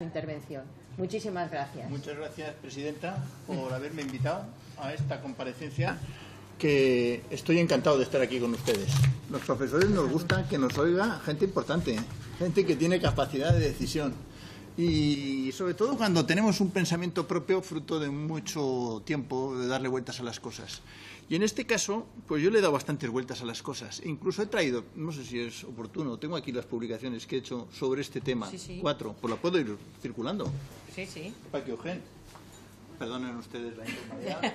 intervención. Muchísimas gracias. Muchas gracias, Presidenta, por haberme invitado a esta comparecencia, que estoy encantado de estar aquí con ustedes. Los profesores nos gusta que nos oiga gente importante, gente que tiene capacidad de decisión y sobre todo cuando tenemos un pensamiento propio fruto de mucho tiempo de darle vueltas a las cosas. Y en este caso, pues yo le he dado bastantes vueltas a las cosas. Incluso he traído, no sé si es oportuno, tengo aquí las publicaciones que he hecho sobre este tema. Sí. 4, pues la puedo ir circulando. Sí. Para que Eugen, perdonen ustedes la informalidad.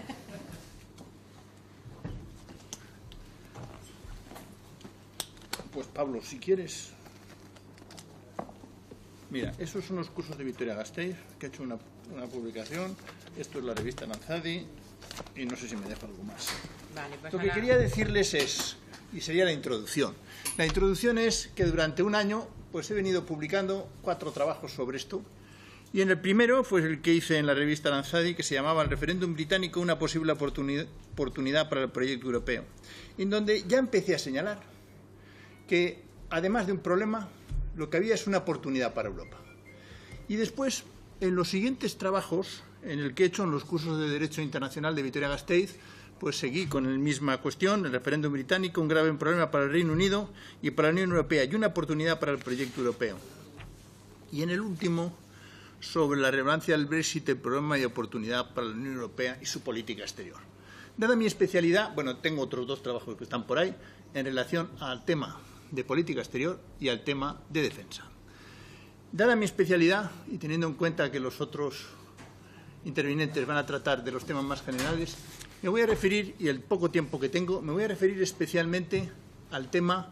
Pues Pablo, si quieres. Mira, esos son los cursos de Vitoria-Gasteiz, que he hecho una publicación. Esto es la revista Lanzadi. Y no sé si me dejo algo más. Vale, pues Lo que quería decirles y sería la introducción. La introducción es que durante un año pues he venido publicando 4 trabajos sobre esto. Y en el primero fue el que hice en la revista Lanzadi, que se llamaba El referéndum británico, una posible oportunidad para el proyecto europeo. En donde ya empecé a señalar que, además de un problema, lo que había es una oportunidad para Europa. Y después, en los siguientes trabajos, en el que he hecho en los cursos de Derecho Internacional de Vitoria-Gasteiz, pues seguí con la misma cuestión, el referéndum británico, un grave problema para el Reino Unido y para la Unión Europea, y una oportunidad para el proyecto europeo. Y en el último, sobre la relevancia del Brexit, el problema y oportunidad para la Unión Europea y su política exterior. Dada mi especialidad, bueno, tengo otros 2 trabajos que están por ahí, en relación al tema de política exterior y al tema de defensa. Dada mi especialidad, y teniendo en cuenta que los otros intervinientes van a tratar de los temas más generales, me voy a referir, y el poco tiempo que tengo, me voy a referir especialmente al tema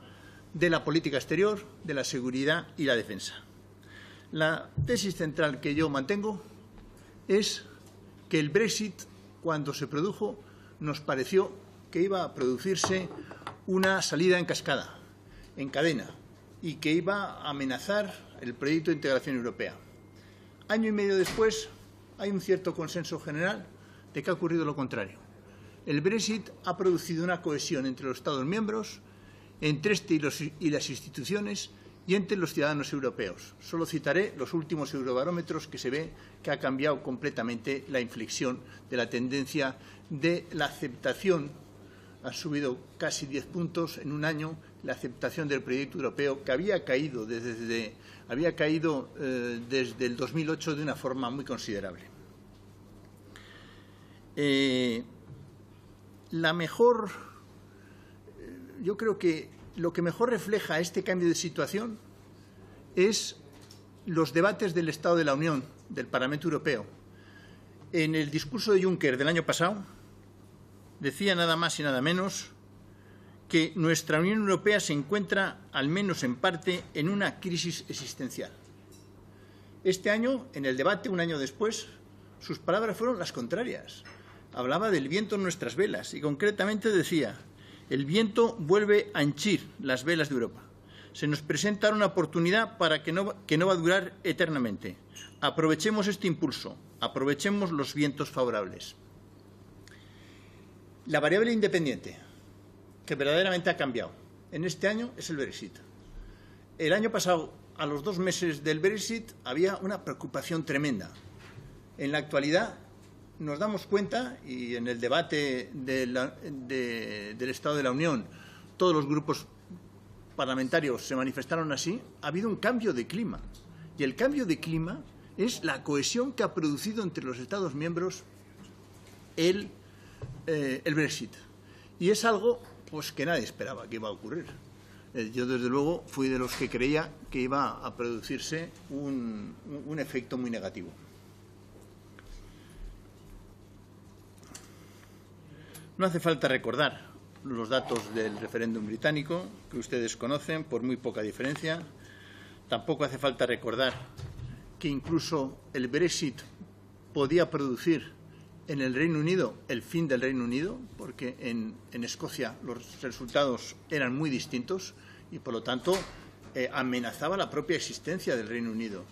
de la política exterior, de la seguridad y la defensa. La tesis central que yo mantengo es que el Brexit, cuando se produjo, nos pareció que iba a producirse una salida en cascada, en cadena, y que iba a amenazar el proyecto de integración europea. Año y medio después, hay un cierto consenso general de que ha ocurrido lo contrario. El Brexit ha producido una cohesión entre los Estados miembros, entre este y las instituciones y entre los ciudadanos europeos. Solo citaré los últimos eurobarómetros, que se ve que ha cambiado completamente la inflexión de la tendencia de la aceptación. Ha subido casi 10 puntos en un año la aceptación del proyecto europeo, que había caído desde el 2008 de una forma muy considerable. Yo creo que lo que mejor refleja este cambio de situación es los debates del Estado de la Unión, del Parlamento Europeo. En el discurso de Juncker del año pasado, decía nada más y nada menos que nuestra Unión Europea se encuentra, al menos en parte, en una crisis existencial. Este año, en el debate, un año después, sus palabras fueron las contrarias. Hablaba del viento en nuestras velas y concretamente decía: el viento vuelve a henchir las velas de Europa. Se nos presenta una oportunidad que no va a durar eternamente. Aprovechemos este impulso, aprovechemos los vientos favorables. La variable independiente, que verdaderamente ha cambiado en este año, es el Brexit. El año pasado, a los 2 meses del Brexit, había una preocupación tremenda. En la actualidad nos damos cuenta, y en el debate del Estado de la Unión todos los grupos parlamentarios se manifestaron así, ha habido un cambio de clima. Y el cambio de clima es la cohesión que ha producido entre los Estados miembros el Brexit. Y es algo pues que nadie esperaba que iba a ocurrir. Yo, desde luego, fui de los que creía que iba a producirse un efecto muy negativo. No hace falta recordar los datos del referéndum británico, que ustedes conocen por muy poca diferencia. Tampoco hace falta recordar que incluso el Brexit podía producir en el Reino Unido el fin del Reino Unido, porque en Escocia los resultados eran muy distintos y, por lo tanto, amenazaba la propia existencia del Reino Unido.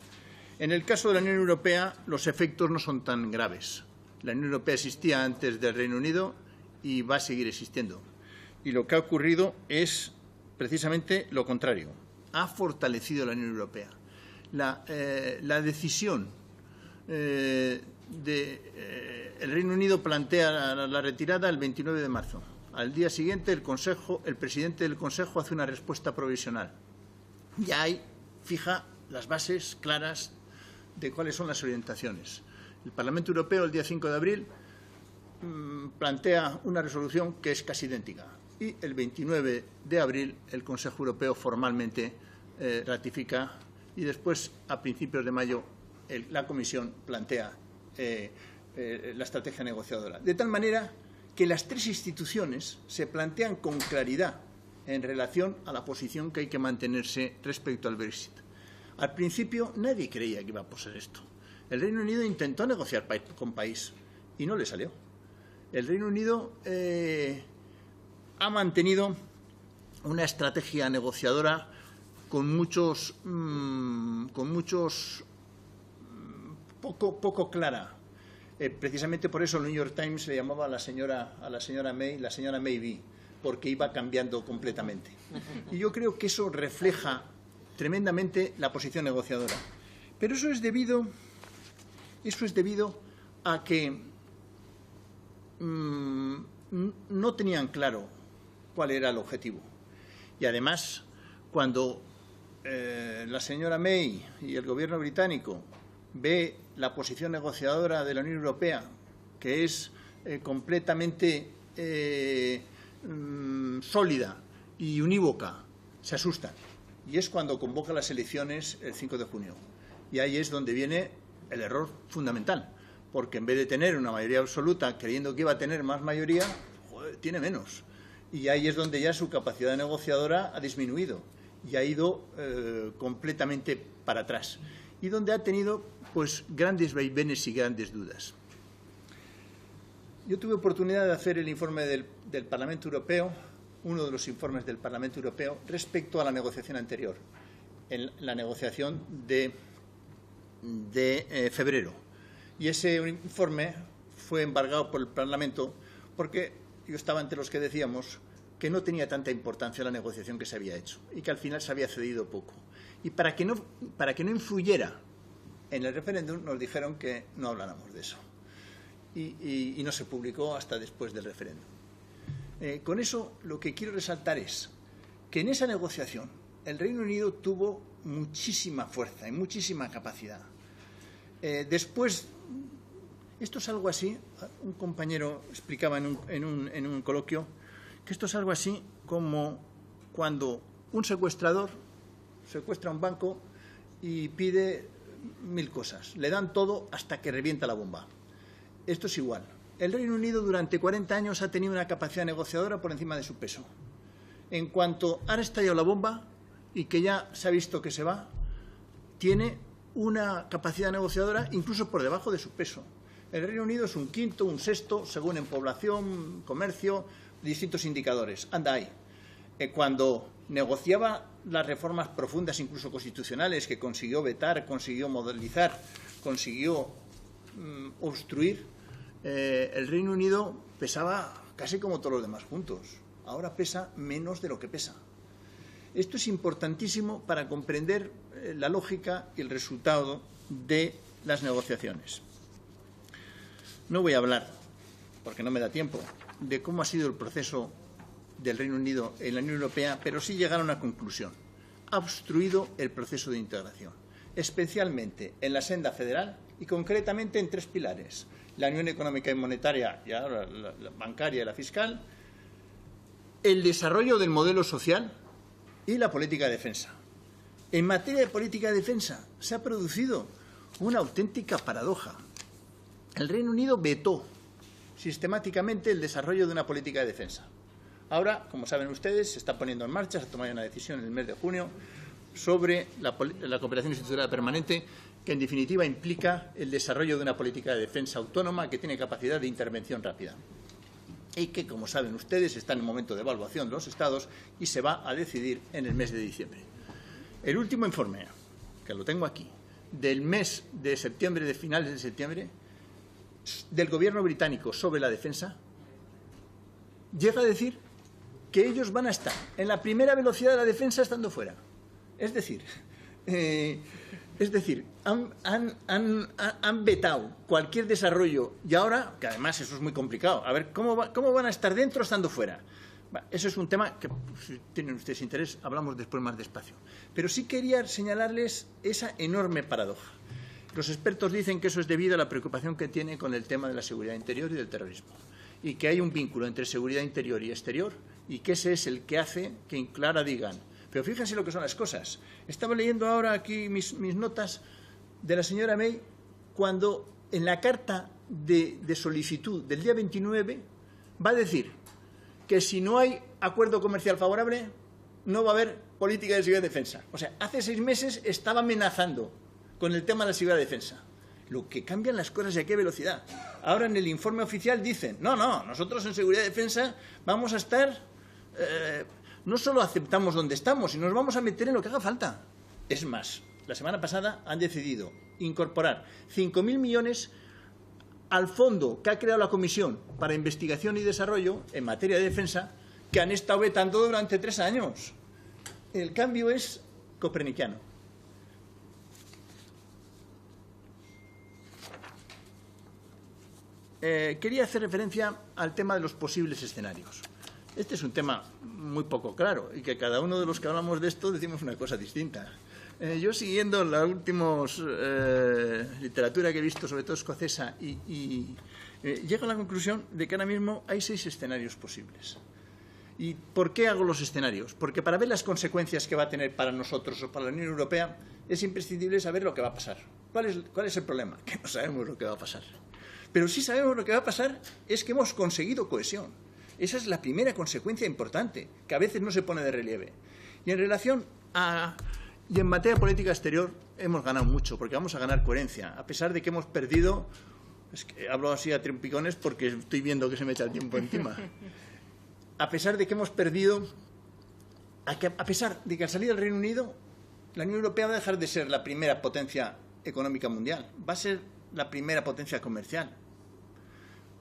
En el caso de la Unión Europea, los efectos no son tan graves. La Unión Europea existía antes del Reino Unido y va a seguir existiendo. Y lo que ha ocurrido es precisamente lo contrario. Ha fortalecido la Unión Europea. la decisión el Reino Unido plantea la retirada el 29 de marzo. Al día siguiente el presidente del Consejo hace una respuesta provisional. Ya fija las bases claras de cuáles son las orientaciones. El Parlamento Europeo el día 5 de abril plantea una resolución que es casi idéntica y el 29 de abril el Consejo Europeo formalmente ratifica y después, a principios de mayo, la Comisión plantea la estrategia negociadora. De tal manera que las tres instituciones se plantean con claridad en relación a la posición que hay que mantenerse respecto al Brexit. Al principio nadie creía que iba a pasar esto. El Reino Unido intentó negociar con país y no le salió. El Reino Unido ha mantenido una estrategia negociadora poco clara. Precisamente por eso el New York Times le llamaba a la señora May la señora Maybe, porque iba cambiando completamente. Y yo creo que eso refleja tremendamente la posición negociadora. Pero eso es debido a que no tenían claro cuál era el objetivo. Y además, cuando la señora May y el gobierno británico ve la posición negociadora de la Unión Europea, que es completamente sólida y unívoca, se asustan. Y es cuando convoca las elecciones el 5 de junio. Y ahí es donde viene el error fundamental, porque en vez de tener una mayoría absoluta, creyendo que iba a tener más mayoría, tiene menos. Y ahí es donde ya su capacidad negociadora ha disminuido y ha ido completamente para atrás. Y donde ha tenido pues grandes vaivenes y grandes dudas. Yo tuve oportunidad de hacer el informe del Parlamento Europeo, uno de los informes del Parlamento Europeo, respecto a la negociación anterior, en la negociación de febrero. Y ese informe fue embargado por el Parlamento porque yo estaba entre los que decíamos que no tenía tanta importancia la negociación que se había hecho y que al final se había cedido poco. Y para que no influyera en el referéndum, nos dijeron que no habláramos de eso. Y no se publicó hasta después del referéndum. Con eso, lo que quiero resaltar es que en esa negociación el Reino Unido tuvo muchísima fuerza y muchísima capacidad. Después, esto es algo así, un compañero explicaba en un coloquio, que esto es algo así como cuando un secuestrador secuestra un banco y pide 1000 cosas. Le dan todo hasta que revienta la bomba. Esto es igual. El Reino Unido durante 40 años ha tenido una capacidad negociadora por encima de su peso. En cuanto ha estallado la bomba y que ya se ha visto que se va, tiene una capacidad negociadora incluso por debajo de su peso. El Reino Unido es un quinto, un sexto, según en población, comercio, distintos indicadores. Anda ahí. Cuando negociaba las reformas profundas, incluso constitucionales, que consiguió vetar, consiguió modelizar, consiguió obstruir, el Reino Unido pesaba casi como todos los demás juntos. Ahora pesa menos de lo que pesa. Esto es importantísimo para comprender la lógica y el resultado de las negociaciones. No voy a hablar, porque no me da tiempo, de cómo ha sido el proceso del Reino Unido en la Unión Europea, pero sí llegar a una conclusión. Ha obstruido el proceso de integración, especialmente en la senda federal y concretamente en 3 pilares: la Unión Económica y Monetaria, y ahora la bancaria y la fiscal, el desarrollo del modelo social y la política de defensa. En materia de política de defensa se ha producido una auténtica paradoja. El Reino Unido vetó sistemáticamente el desarrollo de una política de defensa. Ahora, como saben ustedes, se está poniendo en marcha, se ha tomado una decisión en el mes de junio sobre la cooperación institucional permanente, que en definitiva implica el desarrollo de una política de defensa autónoma que tiene capacidad de intervención rápida y que, como saben ustedes, está en el momento de evaluación de los Estados y se va a decidir en el mes de diciembre. El último informe, que lo tengo aquí, del mes de septiembre, de finales de septiembre, del Gobierno británico sobre la defensa, llega a decir que ellos van a estar en la primera velocidad de la defensa estando fuera. Es decir, Es decir, han vetado cualquier desarrollo y ahora, que además eso es muy complicado, a ver, ¿cómo van a estar dentro estando fuera? Eso es un tema que, si tienen ustedes interés, hablamos después más despacio. Pero sí quería señalarles esa enorme paradoja. Los expertos dicen que eso es debido a la preocupación que tiene con el tema de la seguridad interior y del terrorismo, y que hay un vínculo entre seguridad interior y exterior, y que ese es el que hace que Clara digan. Pero fíjense lo que son las cosas. Estaba leyendo ahora aquí mis notas de la señora May cuando en la carta de solicitud del día 29 va a decir que si no hay acuerdo comercial favorable no va a haber política de seguridad y defensa. O sea, hace 6 meses estaba amenazando con el tema de la seguridad y defensa. Lo que cambian las cosas y a qué velocidad. Ahora en el informe oficial dicen, no, nosotros en seguridad y defensa vamos a estar, no solo aceptamos donde estamos, sino nos vamos a meter en lo que haga falta. Es más, la semana pasada han decidido incorporar 5.000 millones al fondo que ha creado la Comisión para Investigación y Desarrollo en materia de defensa, que han estado vetando durante 3 años. El cambio es copernicano. Quería hacer referencia al tema de los posibles escenarios. Este es un tema muy poco claro y que cada uno de los que hablamos de esto decimos una cosa distinta. Yo, siguiendo la última literatura que he visto, sobre todo escocesa, llego a la conclusión de que ahora mismo hay 6 escenarios posibles. ¿Y por qué hago los escenarios? Porque para ver las consecuencias que va a tener para nosotros o para la Unión Europea es imprescindible saber lo que va a pasar. ¿Cuál es el problema? Que no sabemos lo que va a pasar. Pero sí sabemos lo que va a pasar es que hemos conseguido cohesión. Esa es la primera consecuencia importante, que a veces no se pone de relieve. Y en relación y en materia de política exterior hemos ganado mucho, porque vamos a ganar coherencia, a pesar de que hemos perdido, es que hablo así a trompicones porque estoy viendo que se me echa el tiempo encima, a pesar de que hemos perdido, a pesar de que al salir del Reino Unido, la Unión Europea va a dejar de ser la primera potencia económica mundial, va a ser la primera potencia comercial.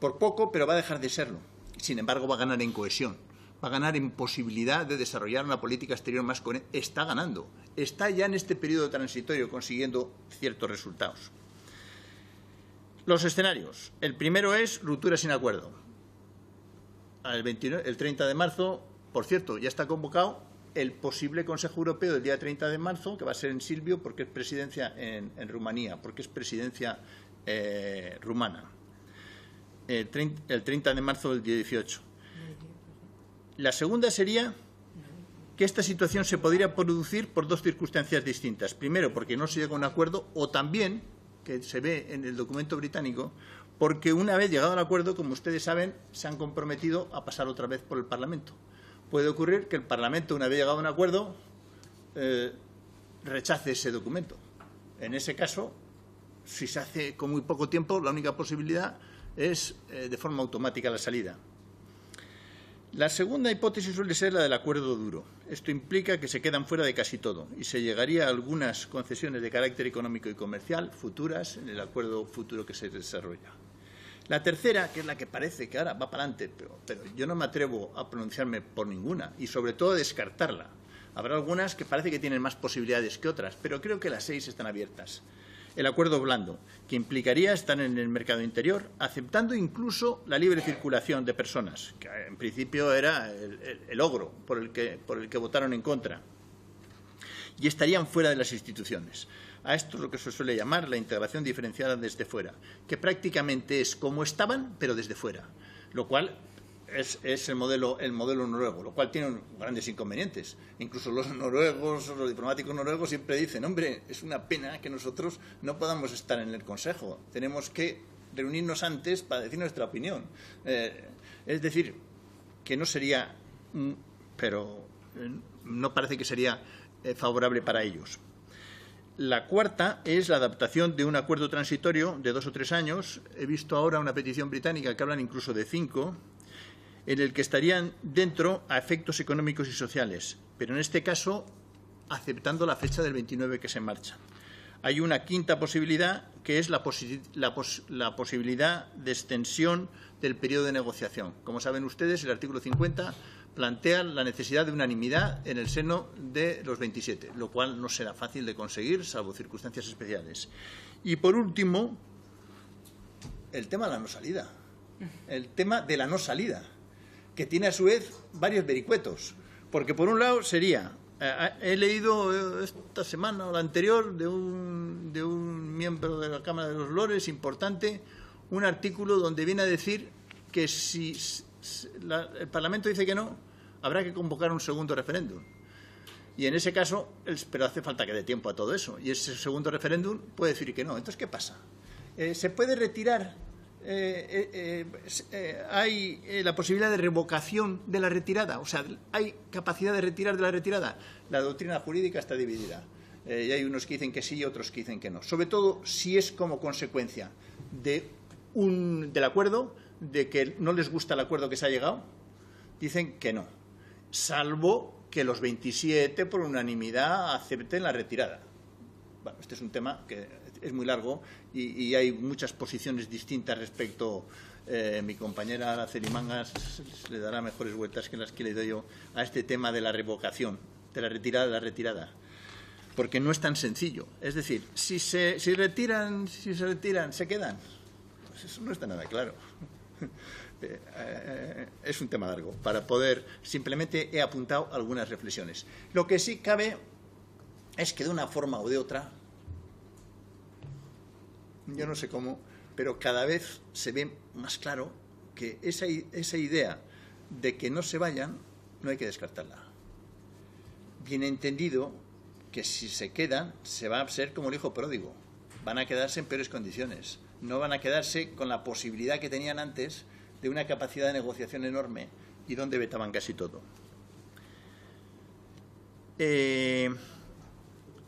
Por poco, pero va a dejar de serlo. Sin embargo, va a ganar en cohesión, va a ganar en posibilidad de desarrollar una política exterior más coherente. Está ganando, está ya en este periodo transitorio consiguiendo ciertos resultados. Los escenarios. El primero es ruptura sin acuerdo. El 30 de marzo, por cierto, ya está convocado el posible Consejo Europeo del día 30 de marzo, que va a ser en Silvio, porque es presidencia en Rumanía, porque es presidencia rumana. El 30 de marzo del día 18. La segunda sería que esta situación se podría producir por 2 circunstancias distintas. Primero, porque no se llega a un acuerdo, o también, que se ve en el documento británico, porque una vez llegado al acuerdo, como ustedes saben, se han comprometido a pasar otra vez por el Parlamento. Puede ocurrir que el Parlamento, una vez llegado a un acuerdo, rechace ese documento. En ese caso, si se hace con muy poco tiempo, la única posibilidad es de forma automática la salida. La segunda hipótesis suele ser la del acuerdo duro. Esto implica que se quedan fuera de casi todo y se llegaría a algunas concesiones de carácter económico y comercial futuras en el acuerdo futuro que se desarrolla. La tercera, que es la que parece que ahora va para adelante, pero yo no me atrevo a pronunciarme por ninguna y sobre todo a descartarla. Habrá algunas que parece que tienen más posibilidades que otras, pero creo que las 6 están abiertas. El acuerdo blando, que implicaría estar en el mercado interior, aceptando incluso la libre circulación de personas, que en principio era el logro por el que votaron en contra, y estarían fuera de las instituciones. A esto es lo que se suele llamar la integración diferenciada desde fuera, que prácticamente es como estaban, pero desde fuera, lo cual es el modelo noruego, lo cual tiene grandes inconvenientes. Incluso los diplomáticos noruegos siempre dicen, hombre, es una pena que nosotros no podamos estar en el Consejo, tenemos que reunirnos antes para decir nuestra opinión. Es decir, que no sería, pero no parece que sería favorable para ellos. La cuarta es la adaptación de un acuerdo transitorio de 2 o 3 años. He visto ahora una petición británica que hablan incluso de 5, en el que estarían dentro a efectos económicos y sociales, pero en este caso aceptando la fecha del 29 que se marcha. Hay una quinta posibilidad, que es la posibilidad de extensión del periodo de negociación. Como saben ustedes, el artículo 50 plantea la necesidad de unanimidad en el seno de los 27, lo cual no será fácil de conseguir, salvo circunstancias especiales. Y, por último, el tema de la no salida. El tema de la no salida, que tiene a su vez varios vericuetos. Porque, por un lado, sería... he leído esta semana o la anterior de un miembro de la Cámara de los Lores importante, un artículo donde viene a decir que si el Parlamento dice que no, habrá que convocar un segundo referéndum. Y en ese caso, pero hace falta que dé tiempo a todo eso. Y ese segundo referéndum puede decir que no. Entonces, ¿qué pasa? ¿Se puede retirar? ¿Hay la posibilidad de revocación de la retirada? O sea, ¿hay capacidad de retirar de la retirada? La doctrina jurídica está dividida. Y hay unos que dicen que sí y otros que dicen que no. Sobre todo si es como consecuencia del acuerdo, de que no les gusta el acuerdo que se ha llegado, dicen que no. Salvo que los 27 por unanimidad acepten la retirada. Bueno, este es un tema que es muy largo y hay muchas posiciones distintas respecto. Mi compañera Araceli Mangas le dará mejores vueltas que las que le doy yo a este tema de la revocación, de la retirada, porque no es tan sencillo. Es decir, si se retiran, ¿se quedan? Pues eso no está nada claro. Es un tema largo. Para poder, simplemente he apuntado algunas reflexiones. Lo que sí cabe es que de una forma o de otra, yo no sé cómo, pero cada vez se ve más claro que esa idea de que no se vayan no hay que descartarla. Bien entendido que si se quedan se va a ser como el hijo pródigo, van a quedarse en peores condiciones, no van a quedarse con la posibilidad que tenían antes de una capacidad de negociación enorme y donde vetaban casi todo.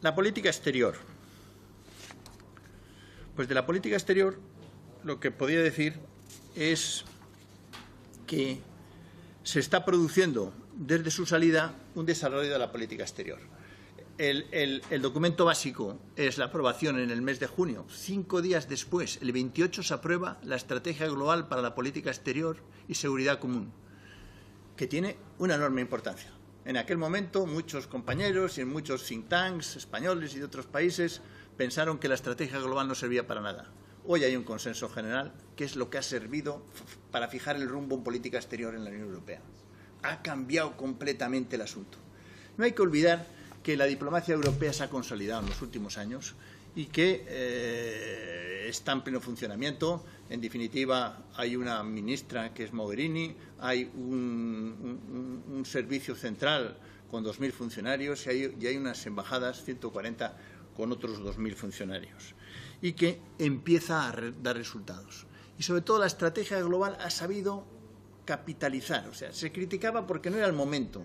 La política exterior. Pues de la política exterior lo que podría decir es que se está produciendo desde su salida un desarrollo de la política exterior. El documento básico es la aprobación en el mes de junio. 5 días después, el 28, se aprueba la Estrategia Global para la Política Exterior y Seguridad Común, que tiene una enorme importancia. En aquel momento, muchos compañeros y en muchos think tanks españoles y de otros países pensaron que la estrategia global no servía para nada. Hoy hay un consenso general que es lo que ha servido para fijar el rumbo en política exterior en la Unión Europea. Ha cambiado completamente el asunto. No hay que olvidar que la diplomacia europea se ha consolidado en los últimos años y que está en pleno funcionamiento. En definitiva, hay una ministra que es Mogherini, hay un servicio central con 2.000 funcionarios y hay unas embajadas, 140, con otros 2.000 funcionarios, y que empieza a dar resultados. Y sobre todo la estrategia global ha sabido capitalizar. O sea, se criticaba porque no era el momento.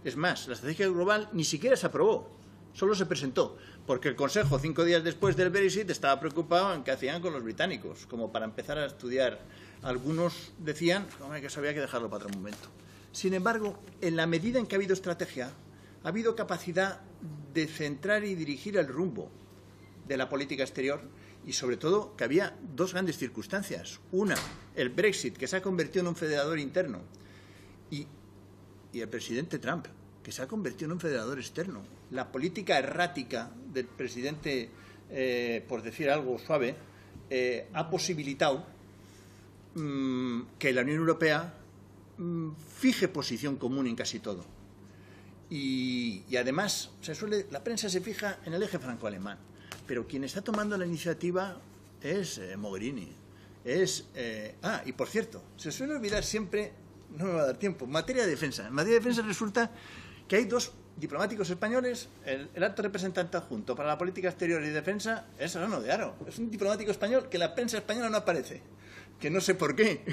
Es más, la estrategia global ni siquiera se aprobó, solo se presentó, porque el Consejo, 5 días después del Brexit, estaba preocupado en qué hacían con los británicos, como para empezar a estudiar. Algunos decían que eso había que dejarlo para otro momento. Sin embargo, en la medida en que ha habido estrategia, ha habido capacidad de centrar y dirigir el rumbo de la política exterior y, sobre todo, que había dos grandes circunstancias. Una, el Brexit, que se ha convertido en un federador interno, y el presidente Trump, que se ha convertido en un federador externo. La política errática del presidente, por decir algo suave, ha posibilitado que la Unión Europea fije posición común en casi todo. Y además, la prensa se fija en el eje franco-alemán, pero quien está tomando la iniciativa es Mogherini. Y por cierto, se suele olvidar siempre, no me va a dar tiempo, en materia de defensa. En materia de defensa resulta que hay dos diplomáticos españoles. El alto representante adjunto para la política exterior y defensa es Serrano de Haro. Es un diplomático español que en la prensa española no aparece. Que no sé por qué,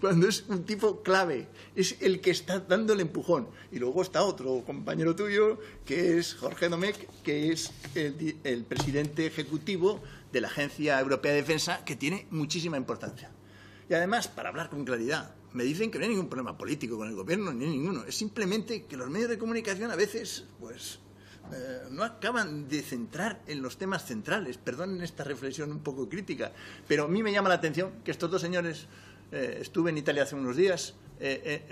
cuando es un tipo clave, es el que está dando el empujón. Y luego está otro compañero tuyo, que es Jorge Domecq, que es el presidente ejecutivo de la Agencia Europea de Defensa, que tiene muchísima importancia. Y además, para hablar con claridad, me dicen que no hay ningún problema político con el gobierno, ni ninguno. Es simplemente que los medios de comunicación a veces, no acaban de centrar en los temas centrales. Perdonen esta reflexión un poco crítica, pero a mí me llama la atención que estos dos señores estuve en Italia hace unos días,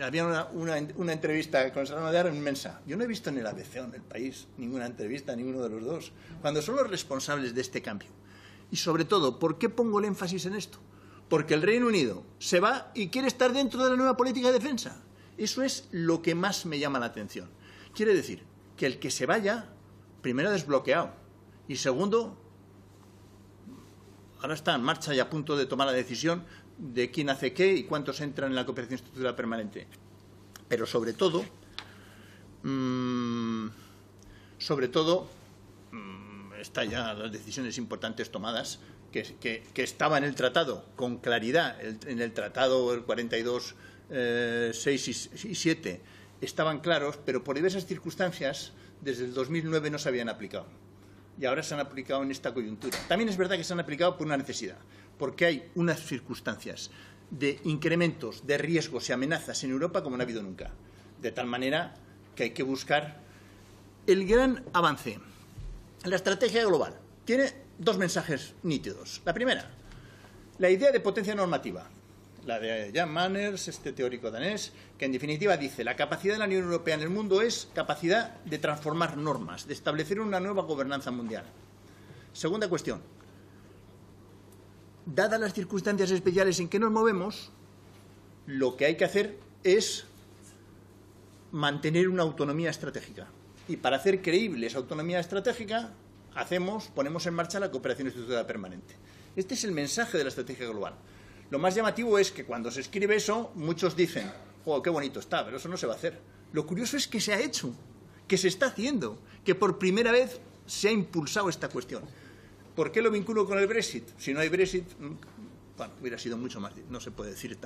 había una entrevista con Serrano de Aro inmensa. Yo no he visto en el ABC o en El País ninguna entrevista a ninguno de los dos, cuando son los responsables de este cambio. Y sobre todo, ¿por qué pongo el énfasis en esto? Porque el Reino Unido se va y quiere estar dentro de la nueva política de defensa. Eso es lo que más me llama la atención. Quiere decir que el que se vaya, primero desbloqueado, y segundo, ahora está en marcha y a punto de tomar la decisión de quién hace qué y cuántos entran en la cooperación estructural permanente. Pero sobre todo está ya las decisiones importantes tomadas, que estaba en el tratado con claridad, en el tratado el 42, 6 y 7, estaban claros, pero por diversas circunstancias, desde el 2009 no se habían aplicado. Y ahora se han aplicado en esta coyuntura. También es verdad que se han aplicado por una necesidad, porque hay unas circunstancias de incrementos de riesgos y amenazas en Europa como no ha habido nunca. De tal manera que hay que buscar el gran avance. La estrategia global tiene dos mensajes nítidos. La primera, la idea de potencia normativa, la de Jan Manners, este teórico danés, que en definitiva dice la capacidad de la Unión Europea en el mundo es capacidad de transformar normas, de establecer una nueva gobernanza mundial. Segunda cuestión, dadas las circunstancias especiales en que nos movemos, lo que hay que hacer es mantener una autonomía estratégica. Y para hacer creíble esa autonomía estratégica, ponemos en marcha la cooperación estructurada permanente. Este es el mensaje de la estrategia global. Lo más llamativo es que cuando se escribe eso, muchos dicen, ¡oh, qué bonito está! Pero eso no se va a hacer. Lo curioso es que se ha hecho, que se está haciendo, que por primera vez se ha impulsado esta cuestión. ¿Por qué lo vinculo con el Brexit? Si no hay Brexit, bueno, hubiera sido mucho más, no se puede decir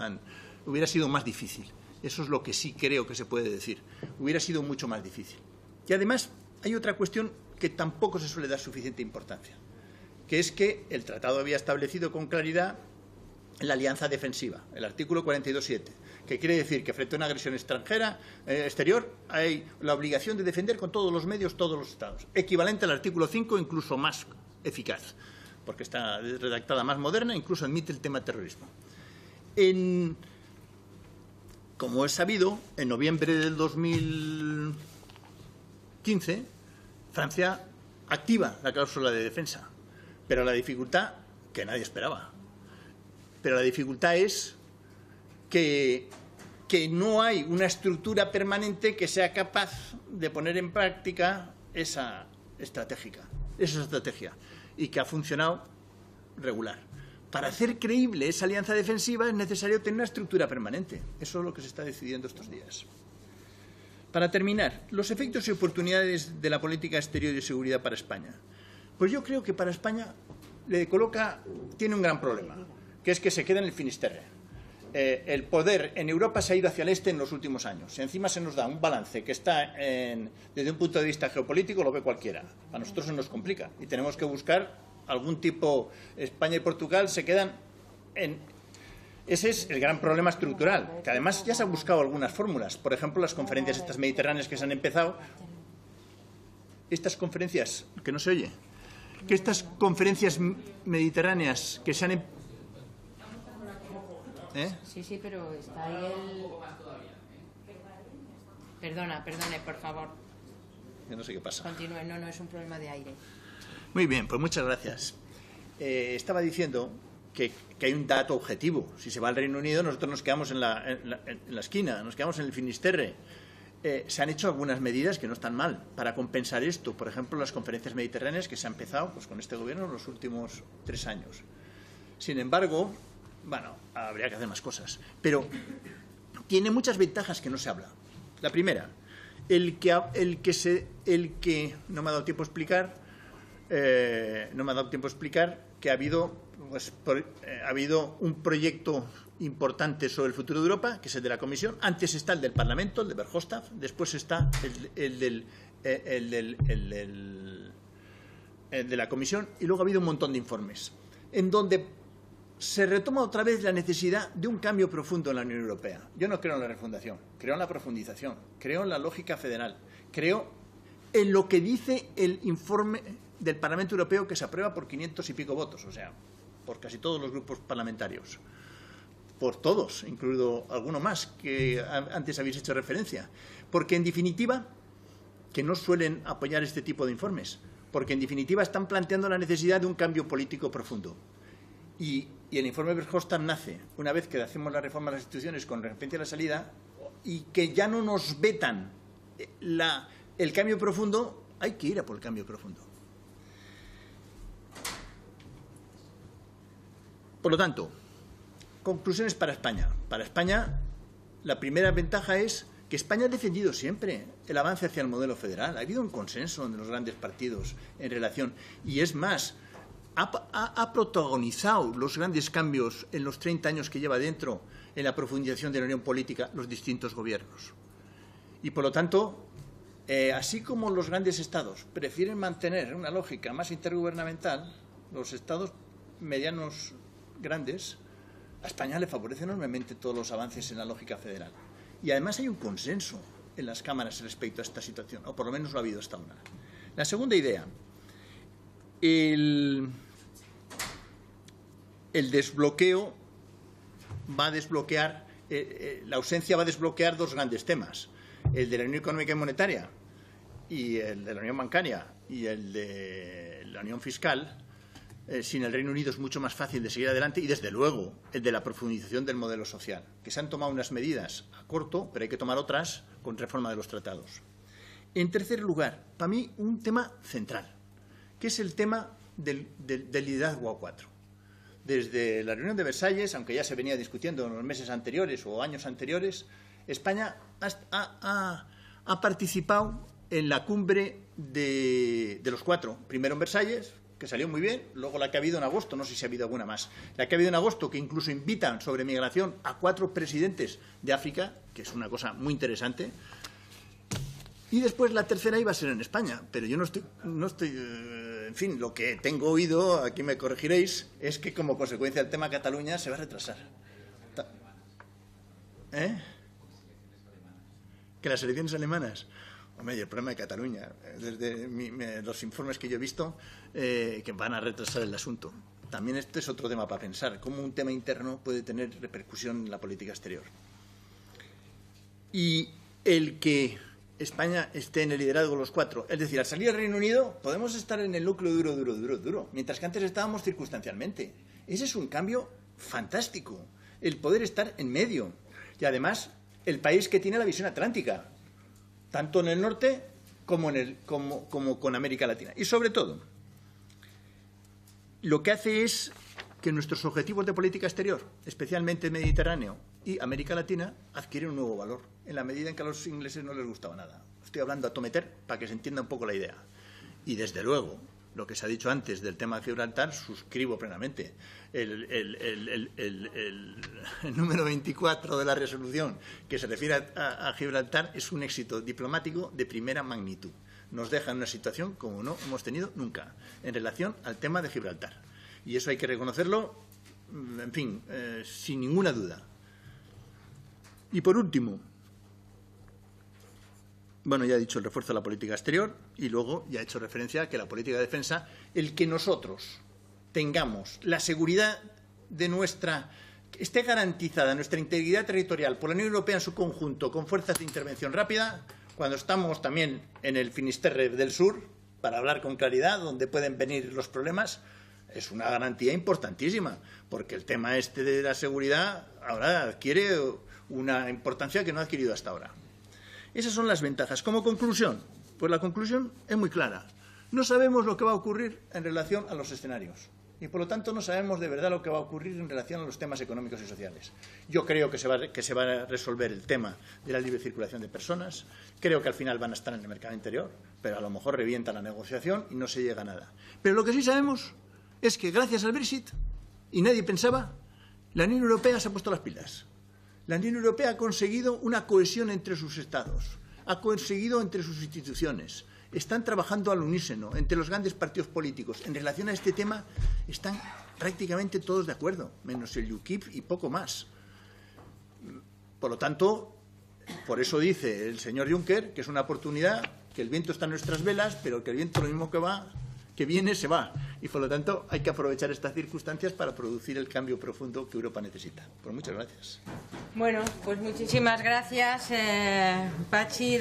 hubiera sido más difícil. Eso es lo que sí creo que se puede decir. Hubiera sido mucho más difícil. Y además hay otra cuestión que tampoco se suele dar suficiente importancia, que es que el tratado había establecido con claridad la alianza defensiva, el artículo 42.7, que quiere decir que frente a una agresión extranjera, exterior, hay la obligación de defender con todos los medios todos los Estados. Equivalente al artículo 5, incluso más eficaz, porque está redactada más moderna, incluso admite el tema terrorismo. Como es sabido, en noviembre del 2015, Francia activa la cláusula de defensa, pero la dificultad que nadie esperaba. Pero la dificultad es que no hay una estructura permanente que sea capaz de poner en práctica esa estrategia, y que ha funcionado regular. Para hacer creíble esa alianza defensiva es necesario tener una estructura permanente. Eso es lo que se está decidiendo estos días. Para terminar, los efectos y oportunidades de la política exterior y de seguridad para España. Pues yo creo que para España tiene un gran problema, que es que se queda en el Finisterre. El poder en Europa se ha ido hacia el este en los últimos años. Encima se nos da un balance que está, desde un punto de vista geopolítico, lo ve cualquiera. A nosotros se nos complica y tenemos que buscar algún tipo. España y Portugal se quedan en. Ese es el gran problema estructural, que además ya se han buscado algunas fórmulas. Por ejemplo, las conferencias estas mediterráneas que se han empezado. Estas conferencias, que no se oye, que estas conferencias mediterráneas que se han Sí, pero está ahí el... Perdone, por favor. Yo no sé qué pasa. Continúe, no es un problema de aire. Muy bien, pues muchas gracias. Estaba diciendo que hay un dato objetivo. Si se va al Reino Unido, nosotros nos quedamos en la esquina, nos quedamos en el Finisterre. Se han hecho algunas medidas que no están mal para compensar esto. Por ejemplo, las conferencias mediterráneas que se han empezado con este gobierno en los últimos 3 años. Sin embargo, habría que hacer más cosas. Pero tiene muchas ventajas que no se habla. La primera, el que no me ha dado tiempo a explicar, que ha habido un proyecto importante sobre el futuro de Europa, que es el de la Comisión. Antes está el del Parlamento, el de Verhofstadt. Después está el de la Comisión. Y luego ha habido un montón de informes en donde se retoma otra vez la necesidad de un cambio profundo en la Unión Europea. Yo no creo en la refundación, creo en la profundización, creo en la lógica federal, creo en lo que dice el informe del Parlamento Europeo, que se aprueba por 500 y pico votos, o sea, por casi todos los grupos parlamentarios. por todos, incluido alguno más que antes habéis hecho referencia, porque en definitiva, que no suelen apoyar este tipo de informes, porque en definitiva están planteando la necesidad de un cambio político profundo. Y el informe Verhofstadt nace una vez que hacemos la reforma de las instituciones con repente a la salida y que ya no nos vetan el cambio profundo, hay que ir a por el cambio profundo. Por lo tanto, conclusiones para España. Para España, la primera ventaja es que España ha defendido siempre el avance hacia el modelo federal. Ha habido un consenso entre los grandes partidos en relación. Y es más, ha protagonizado los grandes cambios en los 30 años que lleva dentro en la profundización de la unión política los distintos gobiernos. Y, por lo tanto, así como los grandes estados prefieren mantener una lógica más intergubernamental, los estados medianos grandes, a España le favorece enormemente todos los avances en la lógica federal. Y además hay un consenso en las cámaras respecto a esta situación, o por lo menos lo ha habido hasta ahora. La segunda idea, el desbloqueo va a desbloquear, la ausencia va a desbloquear dos grandes temas, el de la Unión Económica y Monetaria y el de la Unión Bancaria y el de la Unión Fiscal. Sin el Reino Unido es mucho más fácil de seguir adelante y, desde luego, el de la profundización del modelo social, que se han tomado unas medidas a corto, pero hay que tomar otras con reforma de los tratados. En tercer lugar, para mí, un tema central, que es el tema del liderazgo a cuatro. Desde la reunión de Versalles, aunque ya se venía discutiendo en los meses anteriores o años anteriores, España ha participado en la cumbre de los cuatro, primero en Versalles, que salió muy bien, luego la que ha habido en agosto, no sé si ha habido alguna más, la que ha habido en agosto, que incluso invitan sobre migración a 4 presidentes de África, que es una cosa muy interesante, y después la tercera iba a ser en España, pero yo no estoy, en fin, lo que tengo oído, aquí me corregiréis, es que como consecuencia del tema Cataluña se va a retrasar. ¿Que las elecciones alemanas? Hombre, y el problema de Cataluña, desde los informes que yo he visto, que van a retrasar el asunto. También este es otro tema para pensar, cómo un tema interno puede tener repercusión en la política exterior. Y el que España esté en el liderazgo de los cuatro, es decir, al salir del Reino Unido podemos estar en el núcleo duro, mientras que antes estábamos circunstancialmente. Ese es un cambio fantástico, el poder estar en medio. Y además, el país que tiene la visión atlántica, tanto en el norte como con América Latina. Y sobre todo, lo que hace es que nuestros objetivos de política exterior, especialmente Mediterráneo y América Latina, adquieren un nuevo valor, en la medida en que a los ingleses no les gustaba nada. Estoy hablando a tometer para que se entienda un poco la idea. Y desde luego, lo que se ha dicho antes del tema de Gibraltar, suscribo plenamente. El número 24 de la resolución que se refiere a Gibraltar es un éxito diplomático de primera magnitud. Nos deja en una situación como no hemos tenido nunca en relación al tema de Gibraltar. Y eso hay que reconocerlo, en fin, sin ninguna duda. Y por último, bueno, ya he dicho el refuerzo de la política exterior y luego ya he hecho referencia a que la política de defensa, el que nosotros tengamos la seguridad de que esté garantizada nuestra integridad territorial por la Unión Europea en su conjunto con fuerzas de intervención rápida, cuando estamos también en el Finisterre del Sur, para hablar con claridad, donde pueden venir los problemas, es una garantía importantísima, porque el tema este de la seguridad ahora adquiere una importancia que no ha adquirido hasta ahora. Esas son las ventajas. Como conclusión, pues la conclusión es muy clara. No sabemos lo que va a ocurrir en relación a los escenarios y, por lo tanto, no sabemos de verdad lo que va a ocurrir en relación a los temas económicos y sociales. Yo creo que se va a resolver el tema de la libre circulación de personas. Creo que al final van a estar en el mercado interior, pero a lo mejor revienta la negociación y no se llega a nada. Pero lo que sí sabemos es que gracias al Brexit, y nadie pensaba, la Unión Europea se ha puesto las pilas. La Unión Europea ha conseguido una cohesión entre sus estados, ha conseguido entre sus instituciones. Están trabajando al unísono entre los grandes partidos políticos. En relación a este tema están prácticamente todos de acuerdo, menos el UKIP y poco más. Por lo tanto, por eso dice el señor Juncker que es una oportunidad, que el viento está en nuestras velas, pero que el viento lo mismo que va que viene se va. Y por lo tanto hay que aprovechar estas circunstancias para producir el cambio profundo que Europa necesita. Pues muchas gracias. Bueno, pues muchísimas gracias, Pachi,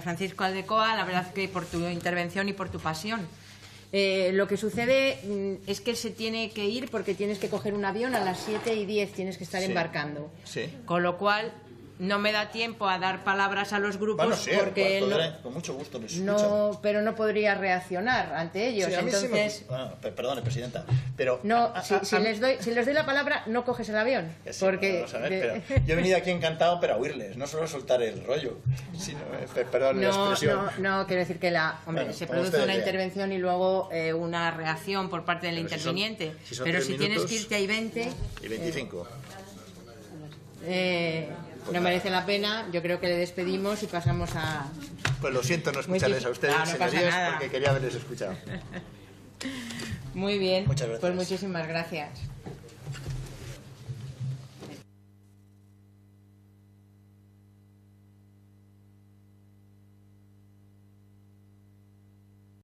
Francisco Aldecoa, la verdad que por tu intervención y por tu pasión. Lo que sucede es que se tiene que ir porque tienes que coger un avión a las 7:10, tienes que estar embarcando. Sí. Con lo cual no me da tiempo a dar palabras a los grupos, Bueno, sí, porque con mucho gusto les no, pero no podría reaccionar ante ellos. Sí, a mí entonces, sí perdone, presidenta, pero no, si les doy la palabra, no coges el avión, sí, porque vamos a ver, pero yo he venido aquí encantado, pero a oírles, no solo a soltar el rollo, sino, perdón la expresión. No, quiero decir que se produce una intervención y luego una reacción por parte del interviniente, pero si tienes que irte ahí 20 y 25. No merece la pena, yo creo que le despedimos y pasamos a... Pues lo siento no escucharles a ustedes, señorías, porque quería haberles escuchado. Muy bien, Muchas gracias. pues muchísimas gracias.